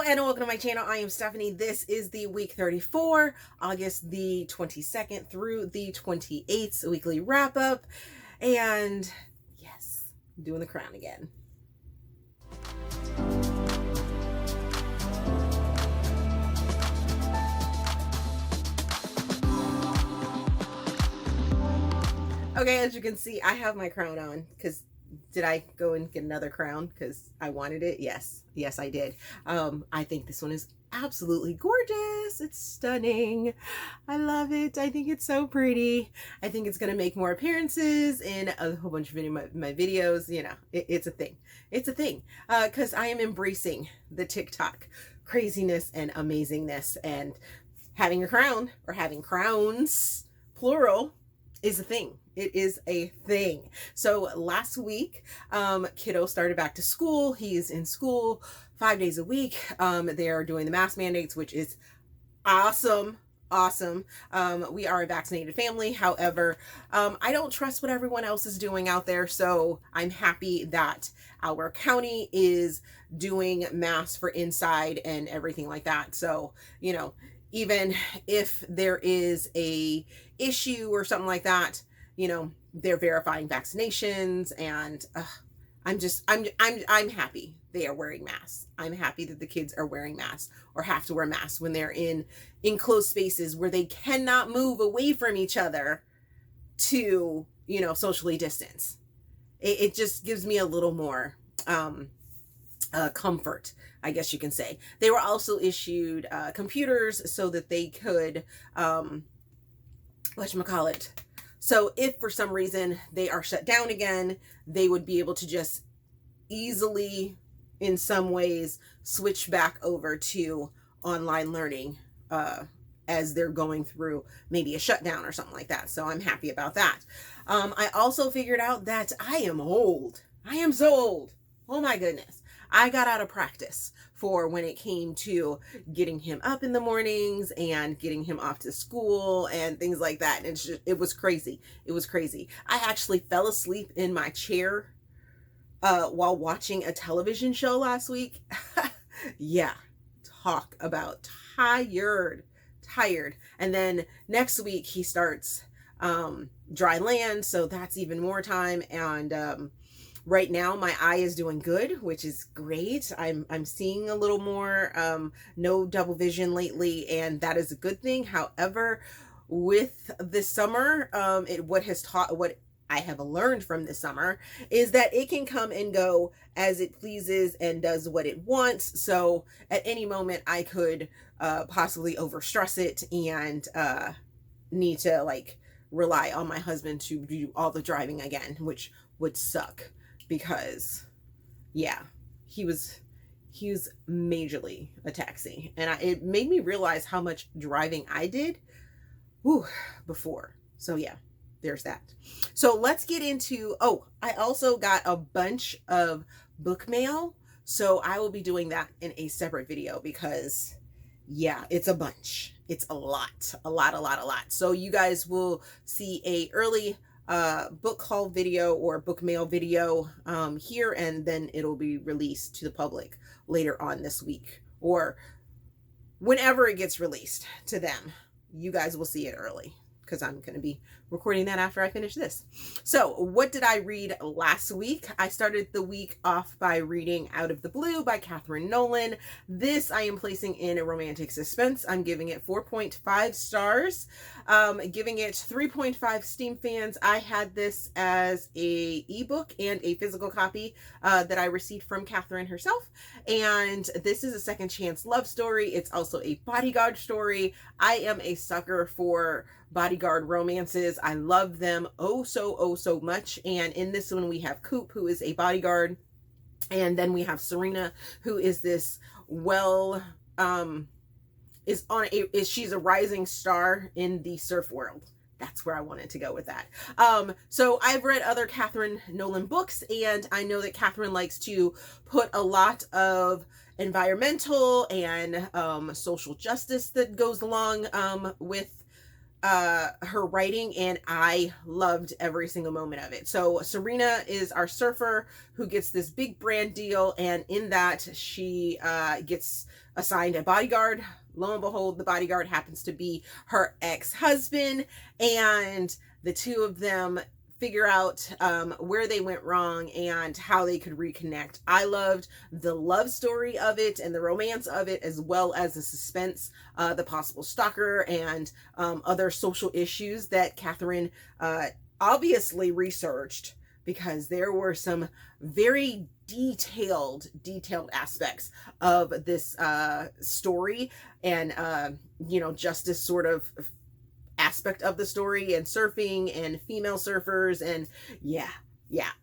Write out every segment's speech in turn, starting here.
and welcome to my channel. I am Stephanie. This is the week 34, August the 22nd through the 28th weekly wrap up. And yes, I'm doing the crown again. Okay, as you can see, I have my crown on because did I go and get another crown because I wanted it? Yes, I did. I think this one is absolutely gorgeous. It's stunning. I love it. I think it's so pretty. I think it's going to make more appearances in a whole bunch of my videos. You know, it's a thing. It's a thing because I am embracing the TikTok craziness and amazingness, and having a crown or having crowns, plural, is a thing. It is a thing. So last week, kiddo started back to school. He's in school 5 days a week. They are doing the mask mandates, which is awesome. Awesome. We are a vaccinated family. However, I don't trust what everyone else is doing out there. So I'm happy that our county is doing masks for inside and everything like that. So, you know, even if there is a issue or something like that, you know, they're verifying vaccinations, and I'm happy they are wearing masks. I'm happy that the kids are wearing masks or have to wear masks when they're in enclosed spaces where they cannot move away from each other to, you know, socially distance. It just gives me a little more comfort, I guess you can say. They were also issued computers so that they could whatchamacallit. So if for some reason they are shut down again, they would be able to just easily, in some ways, switch back over to online learning as they're going through maybe a shutdown or something like that. So I'm happy about that. I also figured out that I am old. I am so old. Oh my goodness. I got out of practice for when it came to getting him up in the mornings and getting him off to school and things like that. And it was crazy. It was crazy. I actually fell asleep in my chair while watching a television show last week. Yeah. Talk about tired. And then next week he starts dry land. So that's even more time. And right now, my eye is doing good, which is great. I'm seeing a little more, no double vision lately, and that is a good thing. However, with this summer, what I have learned from this summer is that it can come and go as it pleases and does what it wants. So at any moment, I could possibly overstress it and need to like rely on my husband to do all the driving again, which would suck. Because yeah, he was majorly a taxi, and it made me realize how much driving I did before. So yeah, there's that. So let's get into, I also got a bunch of book mail, so I will be doing that in a separate video because yeah, it's a bunch. It's a lot. So you guys will see a early book haul video or book mail video here, and then it'll be released to the public later on this week or whenever it gets released to them. You guys will see it early because I'm going to be recording that after I finish this. So what did I read last week? I started the week off by reading Out of the Blue by Kathryn Nolan. This I am placing in a romantic suspense. I'm giving it 4.5 stars, giving it 3.5 Steam fans. I had this as a ebook and a physical copy that I received from Kathryn herself. And this is a second chance love story. It's also a bodyguard story. I am a sucker for bodyguard romances. I love them so much. And in this one we have Coop, who is a bodyguard, and then we have Serena, who is this she's a rising star in the surf world. That's where I wanted to go with that. So I've read other Kathryn Nolan books, and I know that Kathryn likes to put a lot of environmental and social justice that goes along with her writing, and I loved every single moment of it. So Serena is our surfer who gets this big brand deal, and in that she gets assigned a bodyguard. Lo and behold, the bodyguard happens to be her ex-husband, and the two of them figure out where they went wrong and how they could reconnect. I loved the love story of it and the romance of it, as well as the suspense, the possible stalker, and other social issues that Kathryn obviously researched, because there were some very detailed aspects of this story, and justice sort of aspect of the story, and surfing and female surfers, and yeah,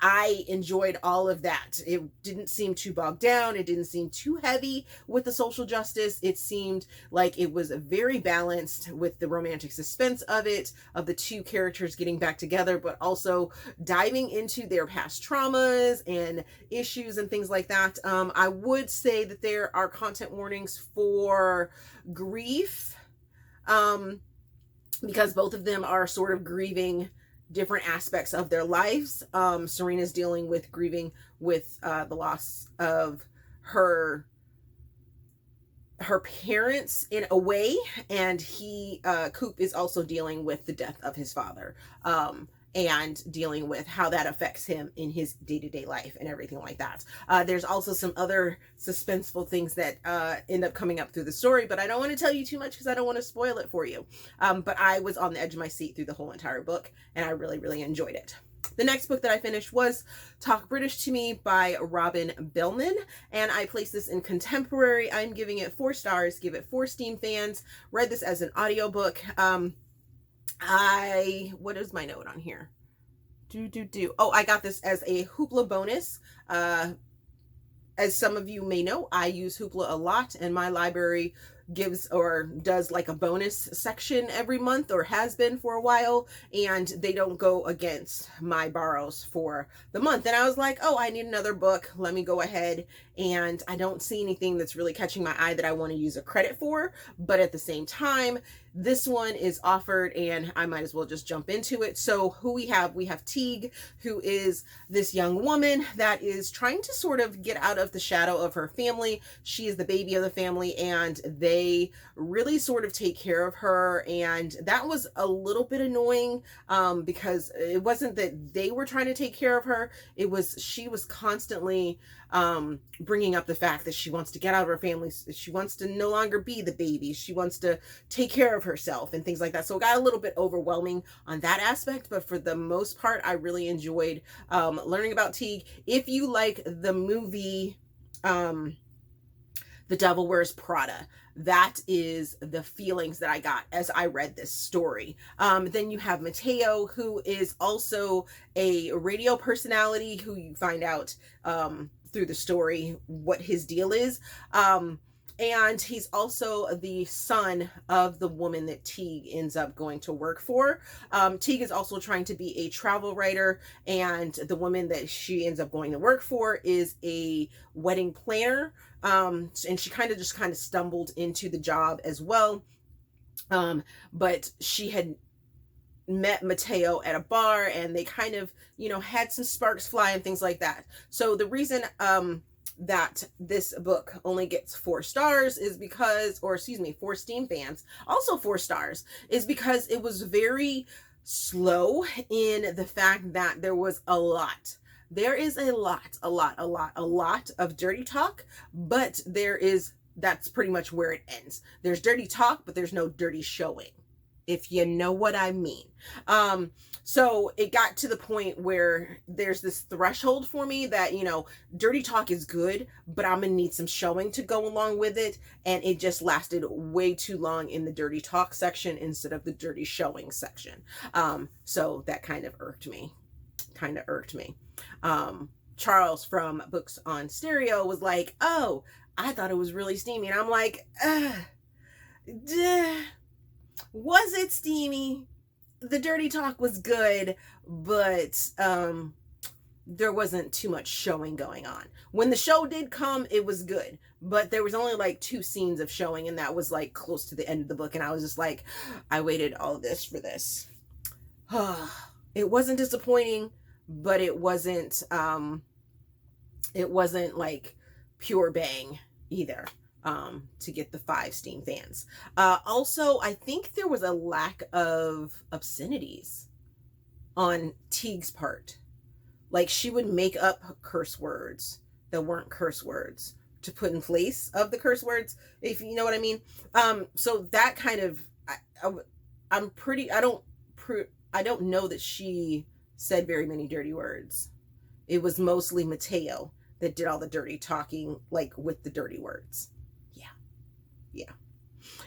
I enjoyed all of that. It didn't seem too bogged down. It didn't seem too heavy with the social justice. It seemed like it was very balanced with the romantic suspense of it, of the two characters getting back together, but also diving into their past traumas and issues and things like that. I would say that there are content warnings for grief, because both of them are sort of grieving different aspects of their lives. Serena's dealing with grieving with the loss of her parents in a way, and Coop is also dealing with the death of his father, and dealing with how that affects him in his day-to-day life and everything like that. There's also some other suspenseful things that end up coming up through the story, but I don't want to tell you too much because I don't want to spoil it for you. But I was on the edge of my seat through the whole entire book, and I really, really enjoyed it. The next book that I finished was Talk British to Me by Robin Bielman, and I placed this in contemporary. I'm giving it 4 stars. Give it 4 Steam fans. Read this as an audiobook. What is my note on here? Oh, I got this as a Hoopla bonus. As some of you may know, I use Hoopla a lot, and my library gives or does like a bonus section every month, or has been for a while, and they don't go against my borrows for the month. And I was like, oh, I need another book. Let me go ahead, and I don't see anything that's really catching my eye that I want to use a credit for, but at the same time, this one is offered and I might as well just jump into it. So who we have Teague, who is this young woman that is trying to sort of get out of the shadow of her family. She is the baby of the family, and they really sort of take care of her, and that was a little bit annoying, because it wasn't that they were trying to take care of her, it was she was constantly bringing up the fact that she wants to get out of her family. She wants to no longer be the baby. She wants to take care of herself and things like that. So it got a little bit overwhelming on that aspect, but for the most part, I really enjoyed learning about Teague. If you like the movie, The Devil Wears Prada, that is the feelings that I got as I read this story. Then you have Mateo, who is also a radio personality, who you find out through the story what his deal is. And he's also the son of the woman that Teague ends up going to work for. Teague is also trying to be a travel writer, and the woman that she ends up going to work for is a wedding planner. And she kind of stumbled into the job as well. But she had met Mateo at a bar, and they kind of, had some sparks fly and things like that. So the reason that this book only gets 4 stars is because, 4 Steam fans, also 4 stars, is because it was very slow in the fact that there was a lot. There is a lot of dirty talk, but that's pretty much where it ends. There's dirty talk, but there's no dirty showing, if you know what I mean. So it got to the point where there's this threshold for me that, dirty talk is good, but I'm gonna need some showing to go along with it. And it just lasted way too long in the dirty talk section instead of the dirty showing section. So that kind of irked me. Charles from Books on Stereo was like, oh, I thought it was really steamy. And I'm like, was it steamy? The dirty talk was good, but there wasn't too much showing going on. When the show did come, it was good, but there was only like 2 scenes of showing, and that was like close to the end of the book, and I was just like, I waited all this for this. It wasn't disappointing, but it wasn't like pure bang either, to get the 5 Steam fans. Also, I think there was a lack of obscenities on Teague's part. Like, she would make up curse words that weren't curse words to put in place of the curse words, if you know what I mean. So that kind of, I don't know that she said very many dirty words. It was mostly Mateo that did all the dirty talking, like with the dirty words. Yeah.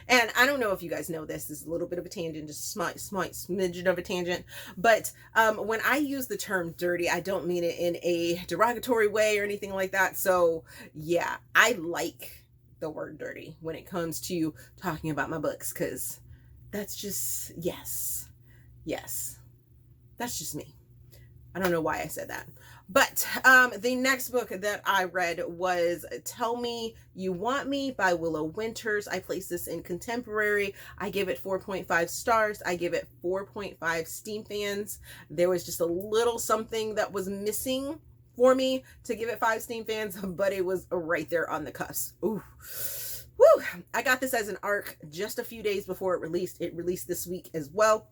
And I don't know if you guys know this. This is a little bit of a tangent, just a smidgen of a tangent. But when I use the term dirty, I don't mean it in a derogatory way or anything like that. So yeah, I like the word dirty when it comes to talking about my books, because that's just, yes, that's just me. I don't know why I said that. But the next book that I read was Tell Me You Want Me by Willow Winters. I placed this in contemporary. I give it 4.5 stars. I give it 4.5 Steam fans. There was just a little something that was missing for me to give it 5 Steam fans, but it was right there on the cusp. Ooh. Woo! I got this as an ARC just a few days before it released. It released this week as well.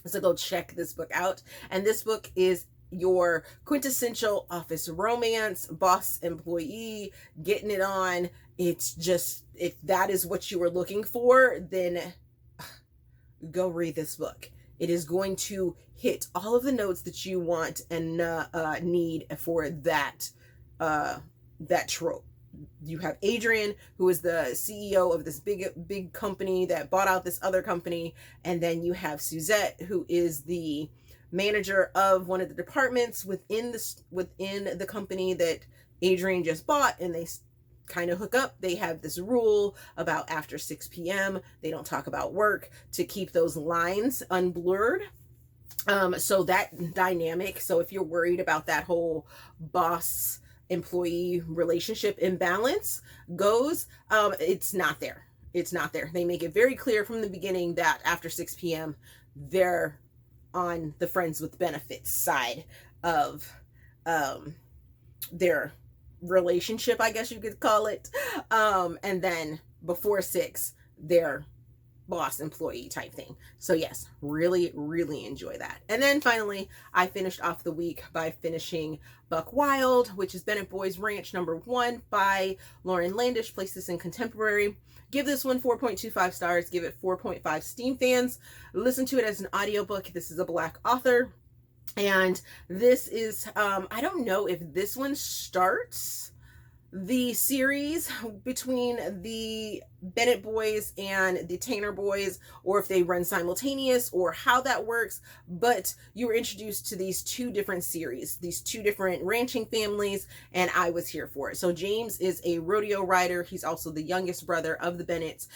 So go check this book out. And this book is your quintessential office romance, boss employee, getting it on. It's just, if that is what you were looking for, then go read this book. It is going to hit all of the notes that you want and need for that trope. You have Adrian, who is the CEO of this big company that bought out this other company, and then you have Suzette, who is the manager of one of the departments within the company that Adrian just bought, and they kind of hook up. They have this rule about after 6 p.m. they don't talk about work, to keep those lines unblurred. So that dynamic. So if you're worried about that whole boss employee relationship imbalance goes, it's not there. It's not there. They make it very clear from the beginning that after 6 p.m. they're on the friends with benefits side of their relationship, I guess you could call it. And then before 6, they're boss employee type thing. So yes, really enjoy that. And then finally, I finished off the week by finishing Buck Wild, which is Bennett Boys Ranch #1 by Lauren Landish. Place this in contemporary. Give this one 4.25 stars. Give it 4.5 Steam fans. Listen to it as an audiobook. This is a Black author. And this is, I don't know if this one starts the series between the Bennett boys and the Tanner boys, or if they run simultaneous, or how that works, but you were introduced to these 2 different series, these 2 different ranching families, and I was here for it. So James is a rodeo rider. He's also the youngest brother of the Bennetts.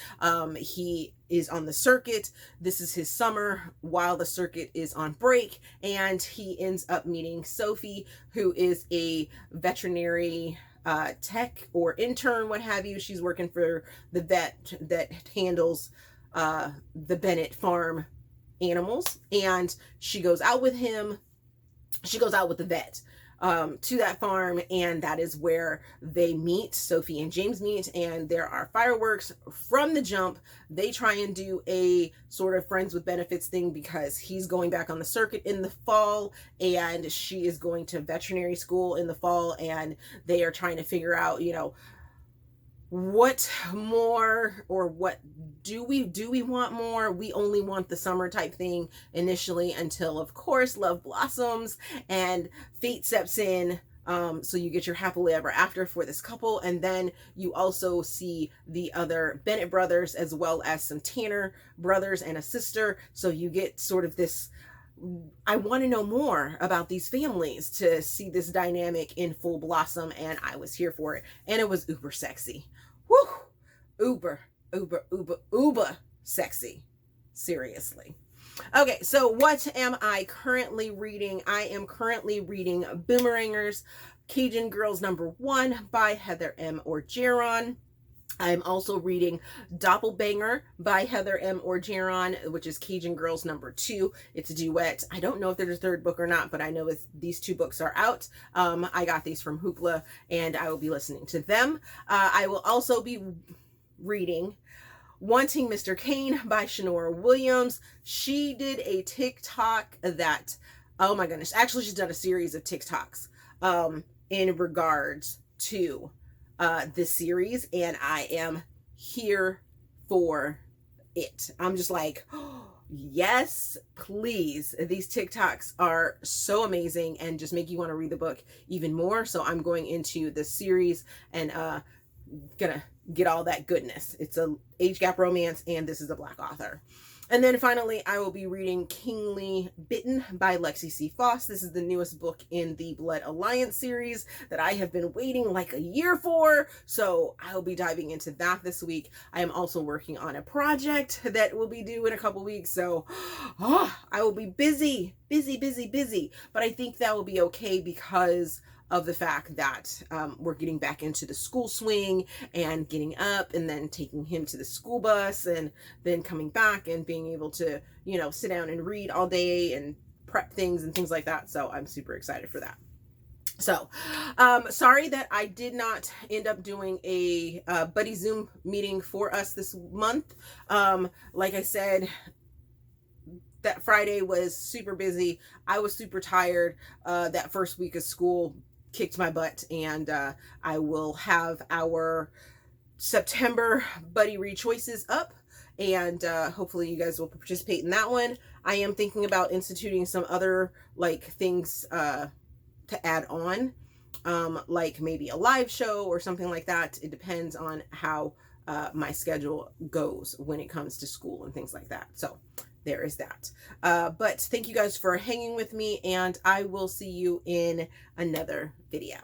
He is on the circuit. This is his summer while the circuit is on break, and he ends up meeting Sophie, who is a veterinary tech or intern, what have you. She's working for the vet that handles the Bennett farm animals, and she goes out with him. She goes out with the vet to that farm, and that is where they meet. Sophie and James meet, and there are fireworks from the jump. They try and do a sort of friends with benefits thing, because he's going back on the circuit in the fall, and she is going to veterinary school in the fall, and they are trying to figure out, you know, what more, or what do we want more? We only want the summer type thing initially, until of course love blossoms and fate steps in. So you get your happily ever after for this couple, and then you also see the other Bennett brothers, as well as some Tanner brothers and a sister. So you get sort of this, I want to know more about these families, to see this dynamic in full blossom, and I was here for it. And it was uber sexy. Woo! Uber sexy. Seriously. Okay, so what am I currently reading? I am currently reading Boomerangers, Cajun Girls #1 by Heather M. Orgeron. I'm also reading Doppelbanger by Heather M. Orgeron, which is Cajun Girls #2. It's a duet. I don't know if there's a third book or not, but I know these 2 books are out. I got these from Hoopla, and I will be listening to them. I will also be reading Wanting Mr. Kane by Shanora Williams. She did a TikTok that, oh my goodness, actually she's done a series of TikToks in regards to this series, and I am here for it. I'm just like, oh, yes, please. These TikToks are so amazing and just make you want to read the book even more. So I'm going into this series and gonna get all that goodness. It's a age gap romance, and this is a Black author. And then finally, I will be reading Kingly Bitten by Lexi C. Foss. This is the newest book in the Blood Alliance series that I have been waiting like a year for. So I will be diving into that this week. I am also working on a project that will be due in a couple weeks. So I will be busy. But I think that will be okay because of the fact that we're getting back into the school swing and getting up and then taking him to the school bus and then coming back and being able to, you know, sit down and read all day and prep things and things like that. So I'm super excited for that. So, sorry that I did not end up doing a buddy Zoom meeting for us this month. Like I said, that Friday was super busy. I was super tired. That first week of school kicked my butt, and I will have our September buddy read choices up, and hopefully you guys will participate in that one. I am thinking about instituting some other like things to add on, like maybe a live show or something like that. It depends on how my schedule goes when it comes to school and things like that. So there is that. But thank you guys for hanging with me, and I will see you in another video.